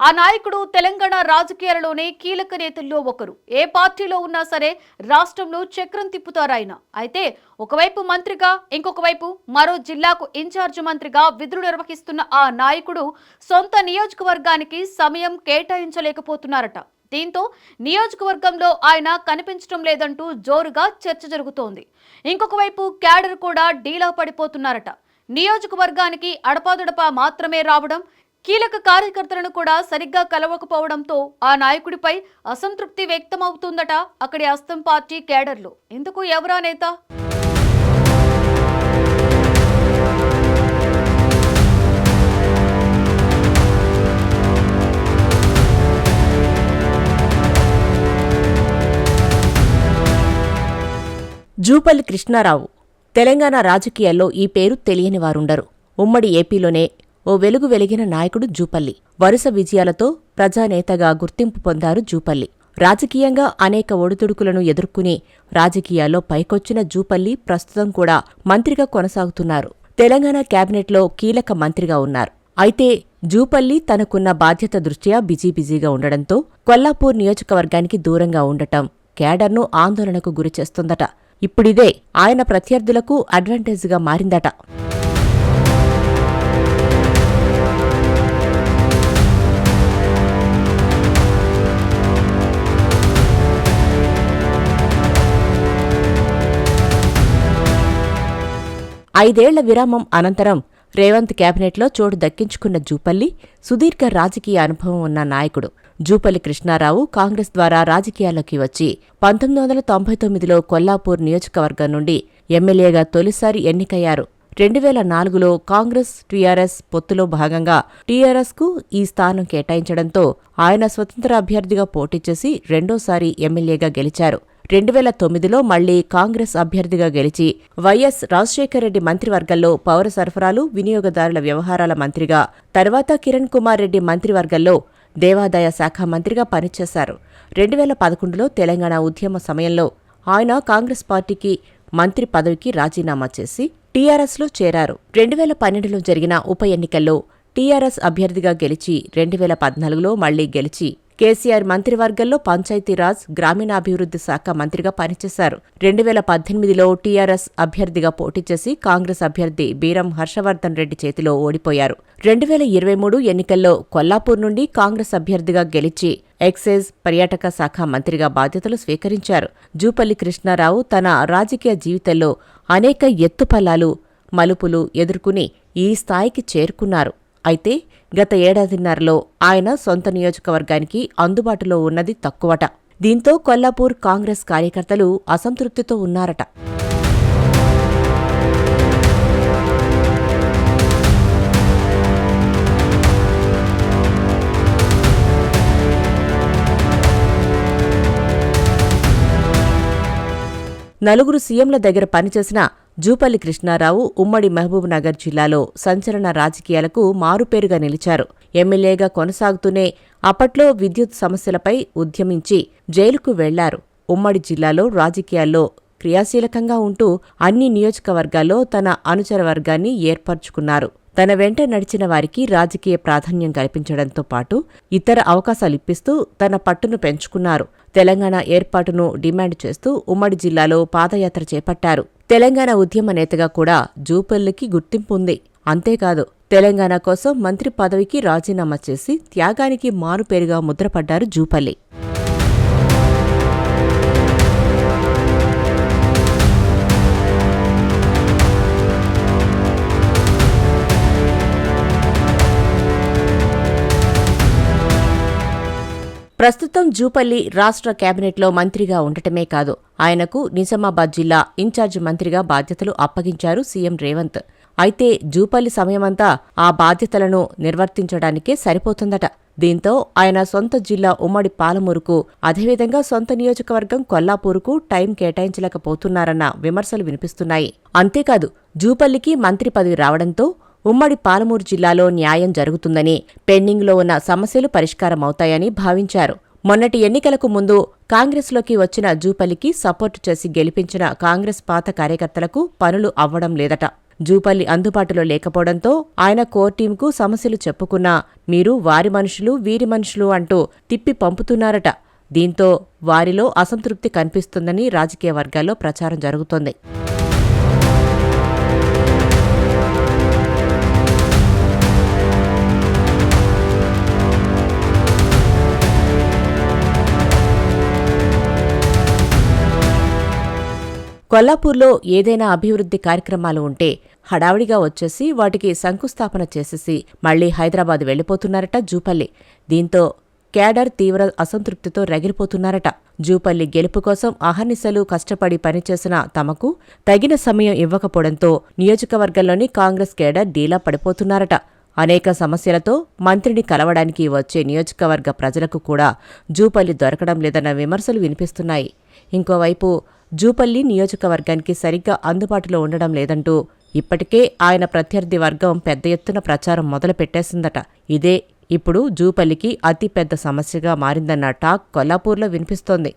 ఆ నాయకుడు తెలంగాణ రాజకీయాలలోనే కీలక నేతల్లో ఒకరు. ఏ పార్టీలో ఉన్నా సరే రాష్ట్రంలో చక్రం తిప్పుతారాయన. అయితే ఒకవైపు మంత్రిగా, ఇంకొక వైపు మరో జిల్లాకు ఇన్ఛార్జ్ మంత్రిగా విధులు నిర్వహిస్తున్న ఆ నాయకుడు సొంత నియోజకవర్గానికి సమయం కేటాయించలేకపోతున్నారట. దీంతో నియోజకవర్గంలో ఆయన కనిపించడం లేదంటూ జోరుగా చర్చ జరుగుతోంది. ఇంకొక వైపు క్యాడర్ కూడా డీలా పడిపోతున్నారట. నియోజకవర్గానికి అడపాదడపా మాత్రమే రావడం, కీలక కార్యకర్తలను కూడా సరిగ్గా కలవకపోవడంతో ఆ నాయకుడిపై అసంతృప్తి వ్యక్తమవుతుందట అక్కడి అస్తం పార్టీ కేడర్లు. ఇందుకు ఎవరా నేత? జూపల్లి కృష్ణారావు. తెలంగాణ రాజకీయాల్లో ఈ పేరు తెలియని వారుండరు. ఉమ్మడి ఏపీలోనే ఓ వెలుగు వెలిగిన నాయకుడు జూపల్లి. వరుస విజయాలతో ప్రజానేతగా గుర్తింపు పొందారు జూపల్లి. రాజకీయంగా అనేక ఒడిదుడుకులను ఎదుర్కొని రాజకీయాల్లో పైకొచ్చిన జూపల్లి ప్రస్తుతం కూడా మంత్రిగా కొనసాగుతున్నారు. తెలంగాణ కేబినెట్లో కీలక మంత్రిగా ఉన్నారు. అయితే జూపల్లి తనకున్న బాధ్యత దృష్ట్యా బిజీగా ఉండడంతో కొల్లాపూర్ నియోజకవర్గానికి దూరంగా ఉండటం కేడర్ను ఆందోళనకు గురిచేస్తుందట. ఇప్పుడిదే ఆయన ప్రత్యర్థులకు అడ్వాంటేజ్గా మారిందట. ఐదేళ్ల విరామం అనంతరం రేవంత్ కేబినెట్లో చోటు దక్కించుకున్న జూపల్లి సుదీర్ఘ రాజకీయ అనుభవం ఉన్న నాయకుడు. జూపల్లి కృష్ణారావు కాంగ్రెస్ ద్వారా రాజకీయాల్లోకి వచ్చి 1999లో కొల్లాపూర్ నియోజకవర్గం నుండి ఎమ్మెల్యేగా తొలిసారి ఎన్నికయ్యారు. 2004లో కాంగ్రెస్ టీఆర్ఎస్ పొత్తులో భాగంగా టీఆర్ఎస్కు ఈ స్థానం కేటాయించడంతో ఆయన స్వతంత్ర అభ్యర్థిగా పోటీ చేసి రెండోసారి ఎమ్మెల్యేగా గెలిచారు. 2009లో మళ్లీ కాంగ్రెస్ అభ్యర్థిగా గెలిచి వైఎస్ రాజశేఖరరెడ్డి మంత్రివర్గంలో పౌర సరఫరాలు, వినియోగదారుల వ్యవహారాల మంత్రిగా, తర్వాత కిరణ్ కుమార్ రెడ్డి మంత్రివర్గంలో దేవాదాయ శాఖ మంత్రిగా పనిచేశారు. 2011లో తెలంగాణ ఉద్యమ సమయంలో ఆయన కాంగ్రెస్ పార్టీకి మంత్రి పదవికి రాజీనామా చేసి టీఆర్ఎస్లో చేరారు. 2012లో జరిగిన ఉప ఎన్నికల్లో టీఆర్ఎస్ అభ్యర్థిగా గెలిచి 2014లో మళ్లీ గెలిచి కేసీఆర్ మంత్రివర్గంలో పంచాయతీరాజ్, గ్రామీణాభివృద్ధి శాఖ మంత్రిగా పనిచేశారు. 2018లో టీఆర్ఎస్ అభ్యర్థిగా పోటీ చేసి కాంగ్రెస్ అభ్యర్థి బీరం హర్షవర్ధన్ రెడ్డి చేతిలో ఓడిపోయారు. 2023 ఎన్నికల్లో కొల్లాపూర్ నుండి కాంగ్రెస్ అభ్యర్థిగా గెలిచి ఎక్సైజ్, పర్యాటక శాఖ మంత్రిగా బాధ్యతలు స్వీకరించారు. జూపల్లి కృష్ణారావు తన రాజకీయ జీవితంలో అనేక ఎత్తుపల్లాలు, మలుపులు ఎదుర్కొని ఈ స్థాయికి చేరుకున్నారు. అయితే గత ఏడాదిన్నరలో ఆయన సొంత నియోజకవర్గానికి అందుబాటులో ఉన్నది తక్కువట. దీంతో కొల్లాపూర్ కాంగ్రెస్ కార్యకర్తలు అసంతృప్తితో ఉన్నారట. నలుగురు సీఎంల దగ్గర పనిచేసిన జూపల్లి కృష్ణారావు ఉమ్మడి మహబూబ్ నగర్ జిల్లాలో సంచలన రాజకీయాలకు మారుపేరుగా నిలిచారు. ఎమ్మెల్యేగా కొనసాగుతూనే అప్పట్లో విద్యుత్ సమస్యలపై ఉద్యమించి జైలుకు వెళ్లారు. ఉమ్మడి జిల్లాలో రాజకీయాల్లో క్రియాశీలకంగా ఉంటూ అన్ని నియోజకవర్గాల్లో తన అనుచర వర్గాన్ని ఏర్పరచుకున్నారు. తన వెంట నడిచిన వారికి రాజకీయ ప్రాధాన్యం కల్పించడంతో పాటు ఇతర అవకాశాలిప్పిస్తూ తన పట్టును పెంచుకున్నారు. తెలంగాణ ఏర్పాటును డిమాండ్ చేస్తూ ఉమ్మడి జిల్లాలో పాదయాత్ర చేపట్టారు. తెలంగాణ ఉద్యమ నేతగా కూడా జూపల్లికి గుర్తింపుంది. అంతేకాదు, తెలంగాణ కోసం మంత్రి పదవికి రాజీనామా చేసి త్యాగానికి మారుపేరుగా ముద్రపడ్డారు జూపల్లి. ప్రస్తుతం జూపల్లి రాష్ట్ర కేబినెట్లో మంత్రిగా ఉండటమే కాదు, ఆయనకు నిజామాబాద్ జిల్లా ఇన్ఛార్జ్ మంత్రిగా బాధ్యతలు అప్పగించారు సీఎం రేవంత్. అయితే జూపల్లి సమయమంతా ఆ బాధ్యతలను నిర్వర్తించడానికే సరిపోతుందట. దీంతో ఆయన సొంత జిల్లా ఉమ్మడి పాలమూరుకు, అదేవిధంగా సొంత నియోజకవర్గం కొల్లాపూరుకు టైం కేటాయించలేకపోతున్నారన్న విమర్శలు వినిపిస్తున్నాయి. అంతేకాదు, జూపల్లికి మంత్రి పదవి రావడంతో ఉమ్మడి పాలమూరు జిల్లాలో న్యాయం జరుగుతుందని, పెండింగ్లో ఉన్న సమస్యలు పరిష్కారమవుతాయని భావించారు. మొన్నటి ఎన్నికలకు ముందు కాంగ్రెస్లోకి వచ్చిన జూపల్లికి సపోర్టు చేసి గెలిపించిన కాంగ్రెస్ పాత కార్యకర్తలకు పనులు అవ్వడం లేదట. జూపల్లి అందుబాటులో లేకపోవడంతో ఆయన కోర్ టీంకు సమస్యలు చెప్పుకున్నా మీరు వారి మనుషులు వీరి మనుషులు అంటూ తిప్పి పంపుతున్నారట. దీంతో వారిలో అసంతృప్తి కనిపిస్తుందని రాజకీయ వర్గాల్లో ప్రచారం జరుగుతోంది. కొల్లాపూర్లో ఏదైనా అభివృద్ధి కార్యక్రమాలు ఉంటే హడావిడిగా వచ్చేసి వాటికి శంకుస్థాపన చేసేసి మళ్లీ హైదరాబాద్ వెళ్లిపోతున్నారట జూపల్లి. దీంతో క్యాడర్ తీవ్ర అసంతృప్తితో రగిలిపోతున్నారట. జూపల్లి గెలుపు కోసం అహర్నిశలు కష్టపడి పనిచేసిన తమకు తగిన సమయం ఇవ్వకపోవడంతో నియోజకవర్గంలోని కాంగ్రెస్ క్యాడర్ డీలా పడిపోతున్నారట. అనేక సమస్యలతో మంత్రిని కలవడానికి వచ్చే నియోజకవర్గ ప్రజలకు కూడా జూపల్లి దొరకడం లేదన్న విమర్శలు వినిపిస్తున్నాయి. ఇంకోవైపు జూపల్లి నియోజకవర్గానికి సరిగ్గా అందుబాటులో ఉండడం లేదంటూ ఇప్పటికే ఆయన ప్రత్యర్థి వర్గం పెద్ద ఎత్తున ప్రచారం మొదలుపెట్టేసిందట. ఇదే ఇప్పుడు జూపల్లికి అతిపెద్ద సమస్యగా మారిందన్న టాక్ కొల్లాపూర్లో వినిపిస్తోంది.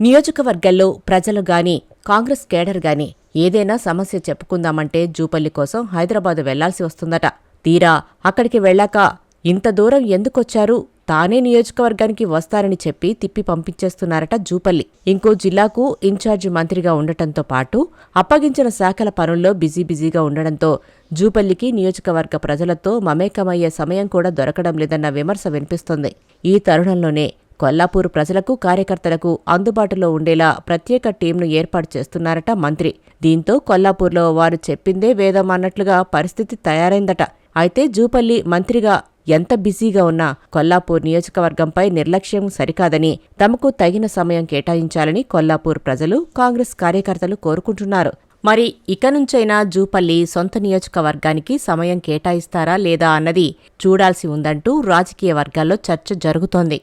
నియోజకవర్గంలో ప్రజలు గాని కాంగ్రెస్ కేడర్ గాని ఏదైనా సమస్య చెప్పుకుందామంటే జూపల్లి కోసం హైదరాబాదు వెళ్లాల్సి వస్తుందట. తీరా అక్కడికి వెళ్లాక ఇంత దూరం ఎందుకొచ్చారు, తానే నియోజకవర్గానికి వస్తారని చెప్పి తిప్పి పంపించేస్తున్నారట జూపల్లి. ఇంకో జిల్లాకు ఇన్ఛార్జి మంత్రిగా ఉండటంతో పాటు అప్పగించిన శాఖల పనుల్లో బిజీగా ఉండడంతో జూపల్లికి నియోజకవర్గ ప్రజలతో మమేకమయ్యే సమయం కూడా దొరకడం లేదన్న విమర్శ వినిపిస్తోంది. ఈ తరుణంలోనే కొల్లాపూర్ ప్రజలకు కార్యకర్తలకు అందుబాటులో ఉండేలా ప్రత్యేక టీంను ఏర్పాటు చేస్తున్నారట మంత్రి. దీంతో కొల్లాపూర్లో వారు చెప్పిందే వేదం అన్నట్లుగా పరిస్థితి తయారైందట. అయితే జూపల్లి మంత్రిగా ఎంత బిజీగా ఉన్నా కొల్లాపూర్ నియోజకవర్గంపై నిర్లక్ష్యం సరికాదని, తమకు తగిన సమయం కేటాయించాలని కొల్లాపూర్ ప్రజలు కాంగ్రెస్ కార్యకర్తలు కోరుకుంటున్నారు. మరి ఇక నుంచైనా జూపల్లి సొంత నియోజకవర్గానికి సమయం కేటాయిస్తారా లేదా అన్నది చూడాల్సి ఉందంటూ రాజకీయ వర్గాల్లో చర్చ జరుగుతోంది.